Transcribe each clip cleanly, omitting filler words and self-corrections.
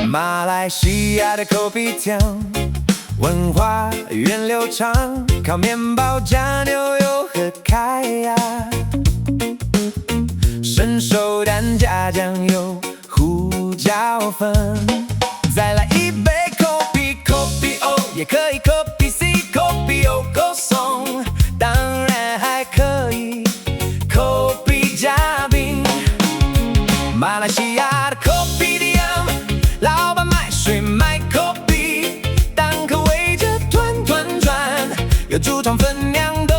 马来西亚的口鼻调文化源流长，靠面包加牛油和开呀，生熟蛋加酱油胡椒粉，再来一杯Kopi O，也可以Kopi C、Kopi O够松，当然还可以Kopi加冰。马来西亚的Kopitiam，老板卖水卖Kopi，档口围着团团转，有猪肠粉、酿豆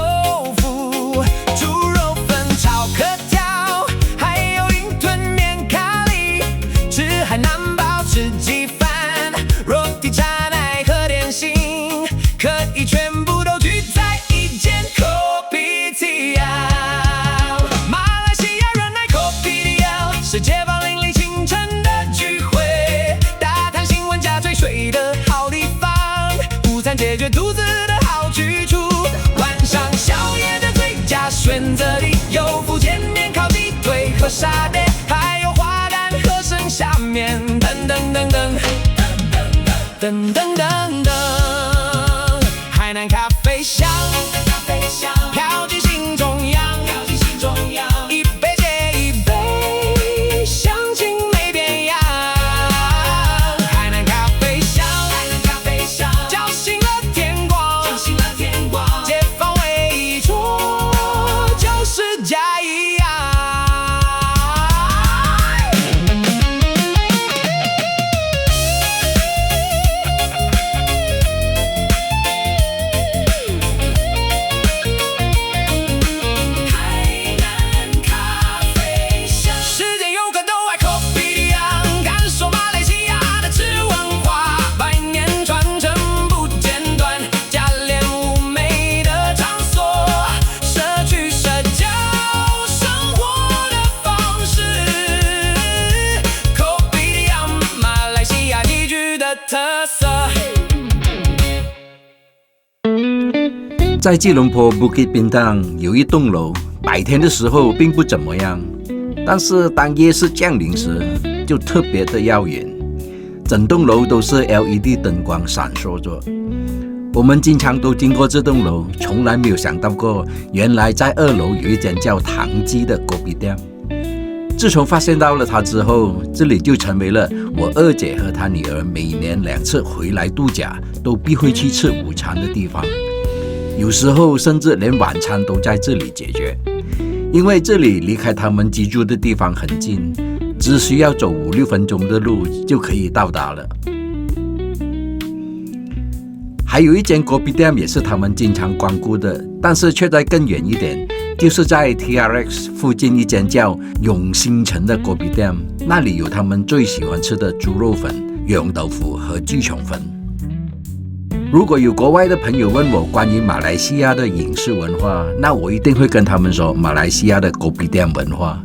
腐、猪肉粉、炒粿条，还有云吞面咖喱，吃海南包吃鸡饭，roti茶奶和点心，可以全部都聚在一间Kopitiam。马来西亚人爱Kopitiam，是街坊邻里清晨的聚会，大谈新闻加吹水的好地方，午餐解决肚子的好去处，晚上宵夜的最佳选择地有福建面、烤鸡腿和沙爹，还有花干和生虾面，等等等等。噔噔噔噔，海南咖啡香，飘进心中央，一杯接一杯，香气没变样。海南咖啡香，叫醒了天光，街坊围一桌，就是家一样。在吉隆坡 Bukit Bintang 有一栋楼，白天的时候并不怎么样，但是当夜市降临时就特别的耀眼，整栋楼都是 LED 灯光闪烁着。我们经常都经过这栋楼，从来没有想到过原来在2楼有一间叫唐记的Kopitiam。自从发现到了它之后，这里就成为了我二姐和她女儿每年2次回来度假都必会去吃午餐的地方，有时候甚至连晚餐都在这里解决，因为这里离开他们居住的地方很近，只需要走5-6分钟的路就可以到达了。还有一间Kopitiam也是他们经常光顾的，但是却在更远一点，就是在 TRX 附近一间叫永兴城的Kopitiam，那里有他们最喜欢吃的猪肉粉、羽绒豆腐和鸡肠粉。如果有国外的朋友问我关于马来西亚的饮食文化，那我一定会跟他们说马来西亚的Kopitiam文化，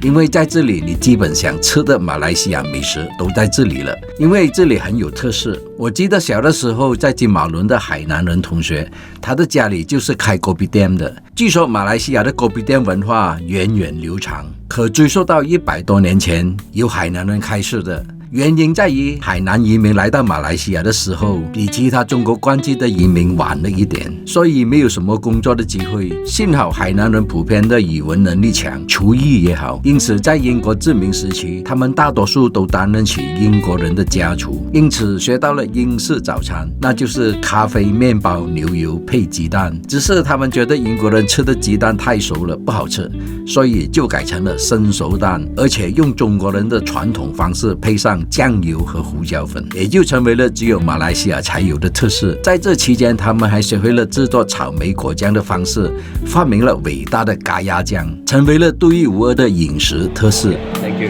因为在这里你基本想吃的马来西亚美食都在这里了，因为这里很有特色。我记得小的时候在金马伦的海南人同学，他的家里就是开Kopitiam的。据说马来西亚的Kopitiam文化源远流长，可追溯到100多年前由海南人开始的。原因在于海南移民来到马来西亚的时候，比其他中国关系的移民晚了一点，所以没有什么工作的机会。幸好海南人普遍的语文能力强，厨艺也好，因此在英国殖民时期，他们大多数都担任起英国人的家厨，因此学到了英式早餐，那就是咖啡、面包、牛油配鸡蛋。只是他们觉得英国人吃的鸡蛋太熟了，不好吃，所以就改成了生熟蛋，而且用中国人的传统方式配上酱油和胡椒粉，也就成为了只有马来西亚才有的特色。在这期间，他们还学会了制作草莓果酱的方式，发明了伟大的咖椰酱，成为了独一无二的饮食特色。Thank you.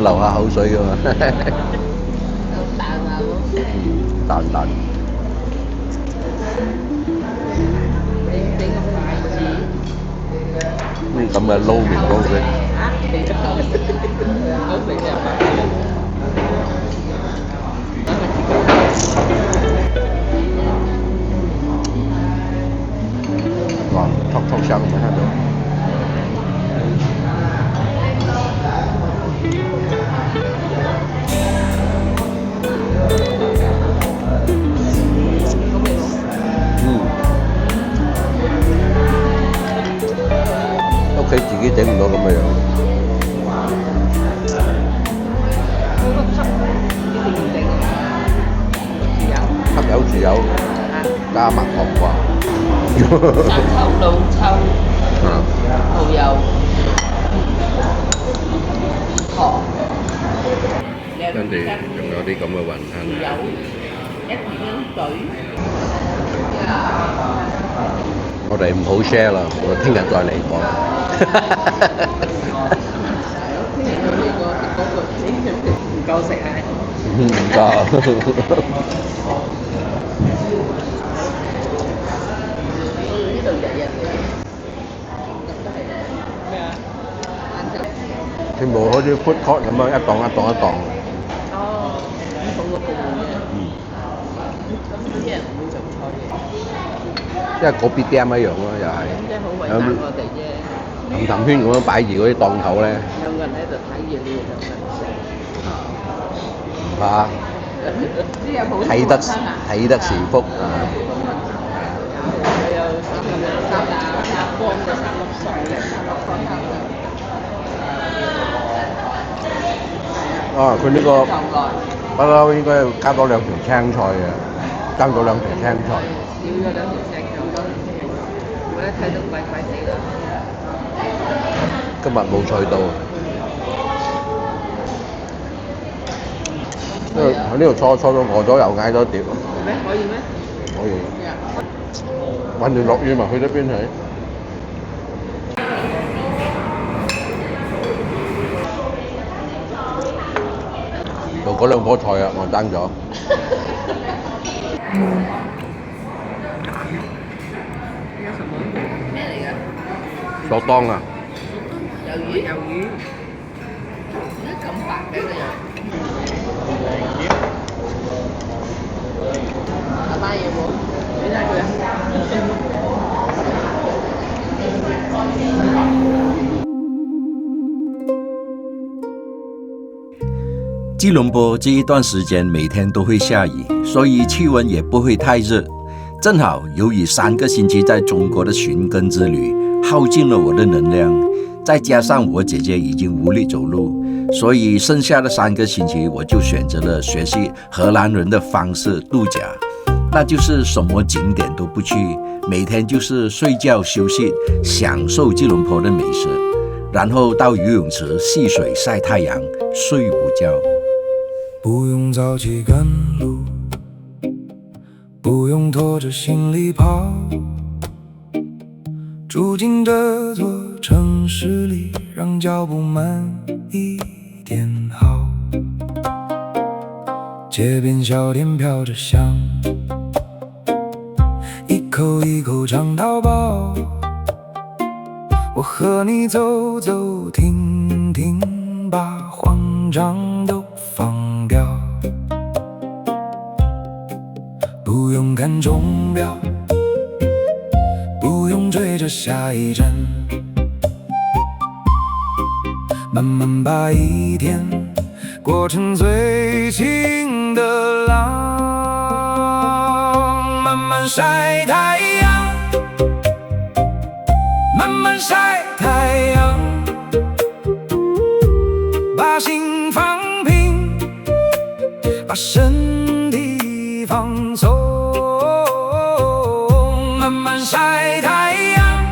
流下口水噶嘛。彈彈。咁嘅撈麵方式。哇，唰唰香，有冇聽到？屋企自己整唔到咁嘅樣。吸油豉油，加麥黃瓜。生抽、老抽、蠔油、糖，跟住仲有啲咁嘅雲吞。一點樣水。我哋唔好 share 啦，我聽日再嚟講。唔夠食啊！唔夠。全部好似 food court 咁樣，一檔一檔一檔。哦，唔同個部門嘅。咁啲人唔會做錯嘢。即係嗰邊 game 一樣咯，又係。即係好為難我哋啫。氹氹圈咁樣擺住嗰啲檔口咧。有個人喺度睇住你哋就食。唔怕。睇得是福啊！有三光嘅3粒水嘅3粒乾湯嘅。佢呢個不嬲應該加多2條青菜嘅，加咗2條青菜。少咗2條青菜，我一睇到怪怪地啦。今日冇菜到。喺呢度坐到餓咗又嗌多碟。咩？可以咩？可以。揾住落雨咪去咗邊睇？就嗰2棵菜啊，我爭咗。咩嚟㗎？索當啊！魷魚。點解咁白嘅個人？阿媽有冇？俾晒佢啊！吉隆坡这一段时间每天都会下雨，所以气温也不会太热。正好由于3个星期在中国的寻根之旅耗尽了我的能量，再加上我姐姐已经无力走路，所以剩下的3个星期我就选择了学习荷兰人的方式度假，那就是什么景点都不去，每天就是睡觉休息，享受吉隆坡的美食，然后到游泳池戏水晒太阳，睡午觉。不用早起赶路，不用拖着行李跑，住进这座城市里，让脚步慢一点好。街边小店飘着香，一口一口尝到饱。我和你走走停停，把慌张都放掉，不用看钟表，不用追着下一站，慢慢把一天过成最轻的浪，慢慢晒太阳，慢慢晒太阳，把心放平，把身体放松，慢慢晒太阳，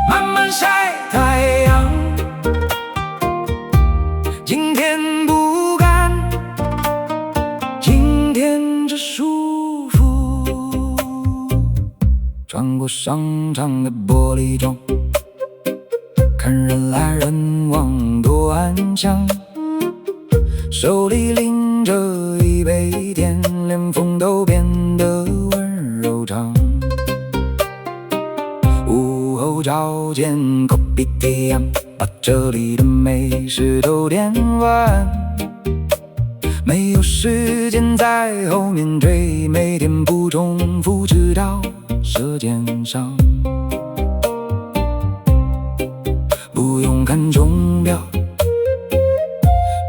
慢慢晒太阳，今天不敢，今天只舒服，穿过商场的玻璃窗，看人来人往多多安详，手里拎着一杯甜，连风都变得温柔长。午后照见 Kopitiam， 把这里的美食都点完。没有时间在后面追，每天不重复，直到舌尖上。不用看钟表，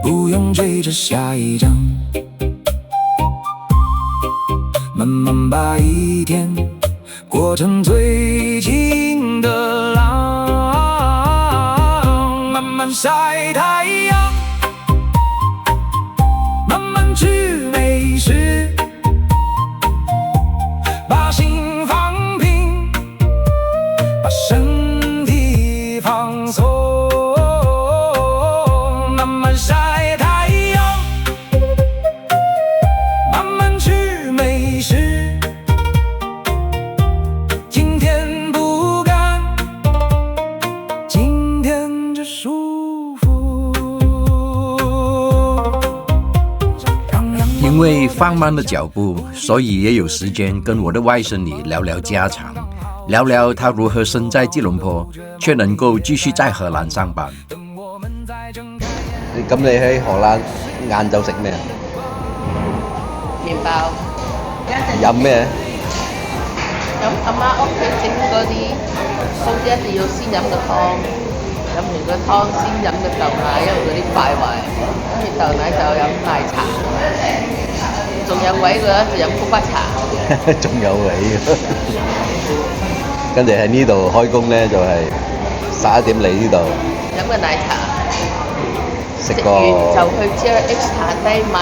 不用追着下一张，慢慢把一天过成最近的浪，慢慢晒太阳，慢慢吃美食，把心放平，把身体放松，慢慢晒太阳，慢慢吃美食。今天不赶，今天只舒服。因为放慢了脚步，所以也有时间跟我的外甥女聊聊家常，聊聊她如何身在吉隆坡，卻能夠繼續在荷蘭上班。咁你喺荷蘭晏晝食咩啊？麵包，飲咩？咁阿媽屋企整嗰啲餸一定要先飲個湯，飲完個湯先飲個豆奶，因為嗰啲敗壞，跟住豆奶就飲奶茶，仲有位嘅話就飲菊花茶。仲有位嘅。跟住喺呢度開工咧，就係11點嚟呢度飲個奶茶，食食完就去 JX 茶低買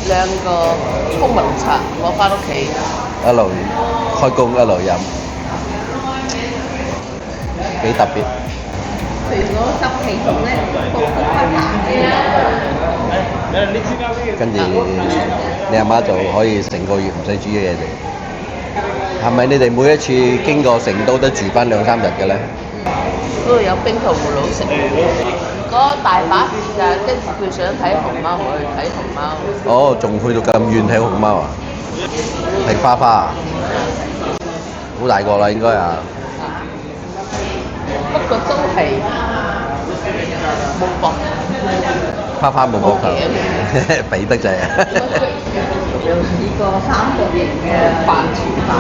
2個蜂蜜綠茶，攞翻屋企。一路開工一路飲，幾特別。如果執氣筒咧，菊花茶跟住你阿媽就可以成個月唔使煮嘢食。係咪你哋每一次經過成都都住翻2-3日嘅咧？嗰度有冰糖葫蘆食。如果大把時間，跟住佢想睇熊貓，我去睇熊貓。哦，仲去到咁遠睇熊貓啊？睇花花啊？好大個啦，應該啊。不過都係冇膊，花花冇膊頭，俾得滯啊！有試過3角形嘅飯廚飯。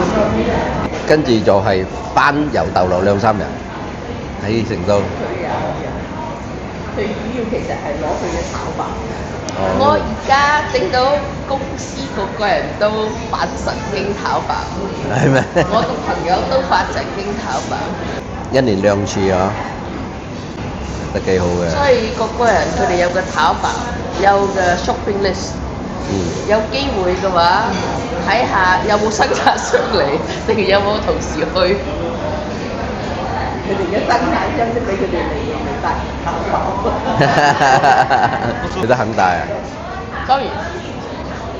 跟住就係班遊逗留2-3日喺成都。最主要其實係攞佢嘅炒飯。哦。我而家整到公司個個人都發神經炒飯。係咩？我個朋友都發神經炒飯。1年2次啊，得幾好嘅。所以個個人佢哋有個炒飯，有個 shopping list。有機會嘅話，睇下有冇生產出嚟，定有冇同事去。佢哋嘅生產商都俾佢哋嚟用嚟帶炒飯。你得肯帶啊？當然。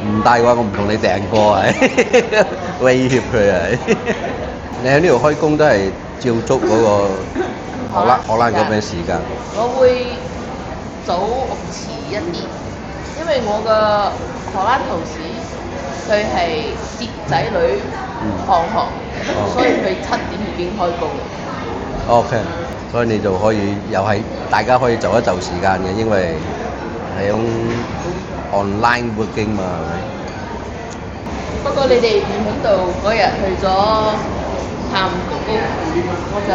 唔帶嘅話，我唔同你訂貨啊！威脅佢啊！你喺呢度開工都係照足嗰個荷蘭嗰邊時間。我會早遲一啲，因為我個荷蘭同事佢係接仔女放學，所以佢7點已經開工。OK， 所以你就可以又係大家可以就一就時間嘅，因為係用 online working 嘛，係咪？不過你哋唔喺度嗰日去咗探哥哥，我就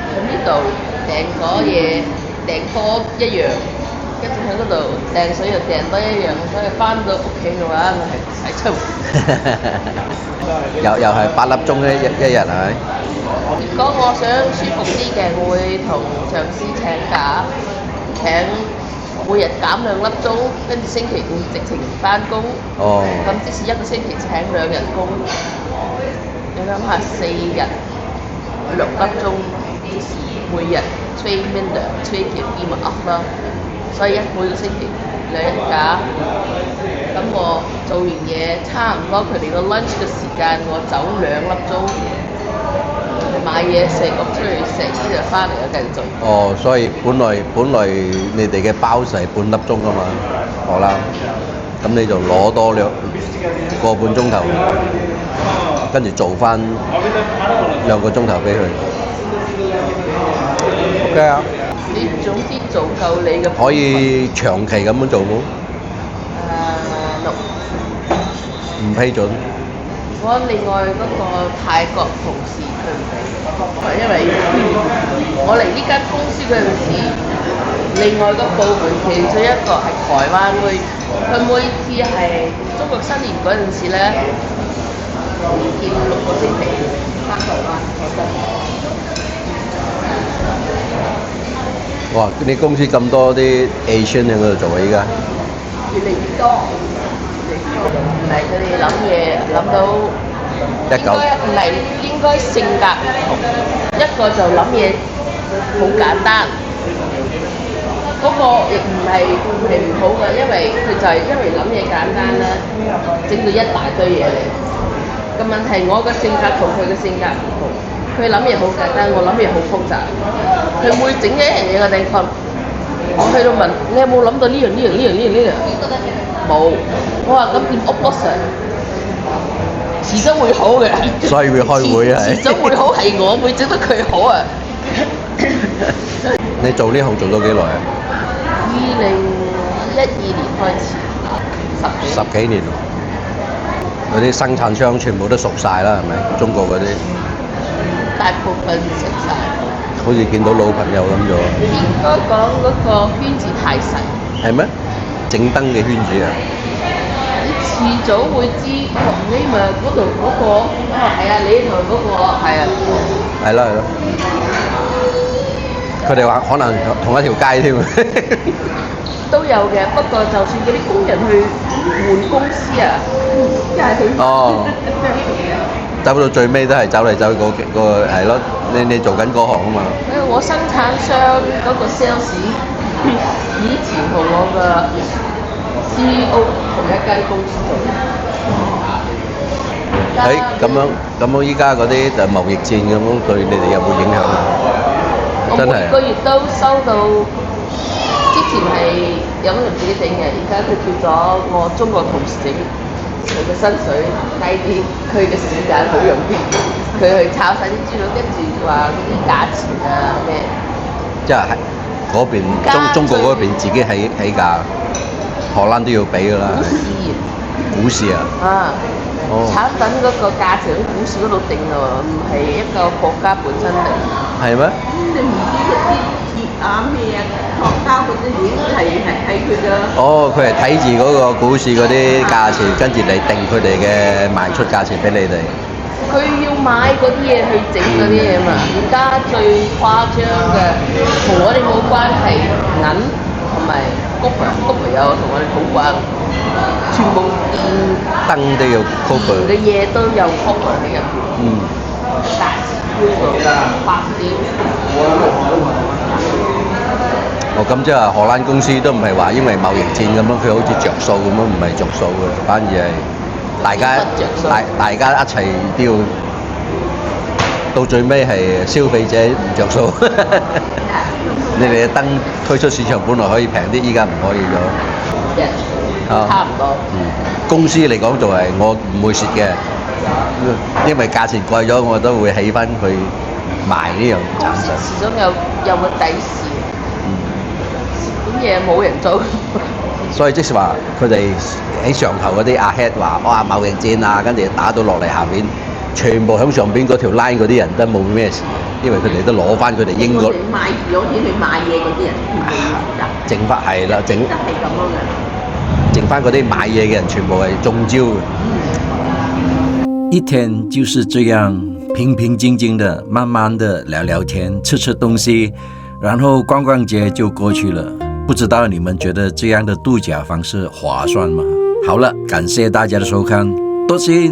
喺呢度訂咗嘢，訂多一樣，跟住喺嗰度訂水又訂多一樣，所以翻到屋企嘅話，我係唔使出門。又係8粒鐘一日係咪？如果我想舒服啲嘅，我會同上司請假，請每日減2粒鐘，跟住星期5直情唔翻工。哦。咁即使1個星期請2日工，你諗下4日6粒鐘，即是每日2 minute 2條1個 up 啦。所以每個星期2日假，咁我做完嘢差唔多佢哋個 lunch 嘅時間，我走2粒鐘。買嘢食，咁出去食，之後翻嚟又繼續做。哦，所以本來你哋嘅包時係半粒鐘啊嘛，荷蘭，咁你就攞多個半鐘頭，跟住做翻2個鐘頭俾佢。OK 啊！你總之做夠你嘅。可以長期咁樣做冇？唔批准。我另外嗰個泰國同事佢唔俾，因為我嚟呢間公司嗰陣時，另外個部門其中一個係台灣妹，佢每次係中國新年嗰陣時咧，見6個星期返台灣。哇！你公司咁多啲 Asian 喺嗰度做啊？依家越嚟越多。唔係佢哋諗嘢諗到應該性格唔同，一個就諗嘢好簡單，嗰個亦唔係唔好嘅，因為佢就係因為諗嘢簡單啦，整到一大堆嘢嚟。個問題我嘅性格同佢嘅性格唔同，佢諗嘢好簡單，我諗嘢好複雜。佢每整一樣嘢嘅地方，我去到問你有冇諗到呢樣？冇，我話咁點 opposite， 遲早會好嘅。所以會開會啊！遲早會好係我會整得佢好啊！你做呢行做咗幾耐啊？2012年開始，10幾年。嗰啲生產商全部都熟晒啦，係咪？中國嗰啲大部分熟晒。好似見到老朋友咁咗。應該講嗰個圈子太細。係咩？整燈嘅圈子啊！你遲早會知，你咪嗰度嗰個，係啊，你同嗰個係啊。係咯。佢哋話可能同一條街添。都有嘅，不過就算嗰啲工人去換公司啊，即係佢。哦。走到最尾都係走嚟走去個係咯，你做緊嗰行啊嘛。我生產商嗰個 sales 以前同我嘅 CEO 同一間公司做。咁樣依家嗰啲就貿易戰咁樣對你哋有冇影響啊？真係。我每個月都收到，之前係有人自己整嘅，而家佢叫咗我中國同事整。佢嘅薪水低啲，佢嘅時間好用啲，佢去炒晒啲資料，跟住話嗰啲價錢啊咩。即係嗰邊中國嗰邊自己起價，荷蘭都要俾㗎啦。股市啊？啊。哦。產品嗰個價錢喺股市嗰度定㗎喎，唔係一個國家本身定。係咩？你唔知嗰啲鐵啊咩啊，塑膠嗰啲已經係睇佢嘅。哦，佢係睇住嗰個股市嗰啲價錢，跟住嚟定佢哋嘅賣出價錢俾你哋。佢要買嗰啲嘢去整嗰啲嘢嘛。而家最誇張嘅，同我哋冇關係，銀同埋谷有同我哋冇關，全部燈都要 cover 嘅嘢都有 cover 喺入邊。嗯。發電。哦，咁即係荷蘭公司都唔係話因為貿易戰咁樣，佢好似着數咁樣，唔係着數嘅，反而係大家一齊都要到最尾係消費者唔着數。你哋嘅燈推出市場本來可以平啲，依家唔可以咗。差唔多。公司嚟講就係我唔會蝕嘅，因為價錢貴咗，我都會起翻佢賣呢樣產品。始終有個底線。嘢冇人做，所以即係話佢哋喺上頭嗰啲阿 head 話哇貿易戰啊，跟住打到落嚟下邊，全部響上邊嗰條 line 嗰啲人都冇咩事，因為佢哋都攞翻佢哋應該。攞錢去買嘢嗰啲人，剩翻係啦，係咁樣嘅。剩翻嗰啲買嘢嘅人全部係中招嘅。一天就是這樣平平靜靜的，慢慢的聊聊天，吃東西，然後逛逛街就過去了。不知道你們覺得這樣的度假方式划算嗎？好了，感謝大家的收看，多謝。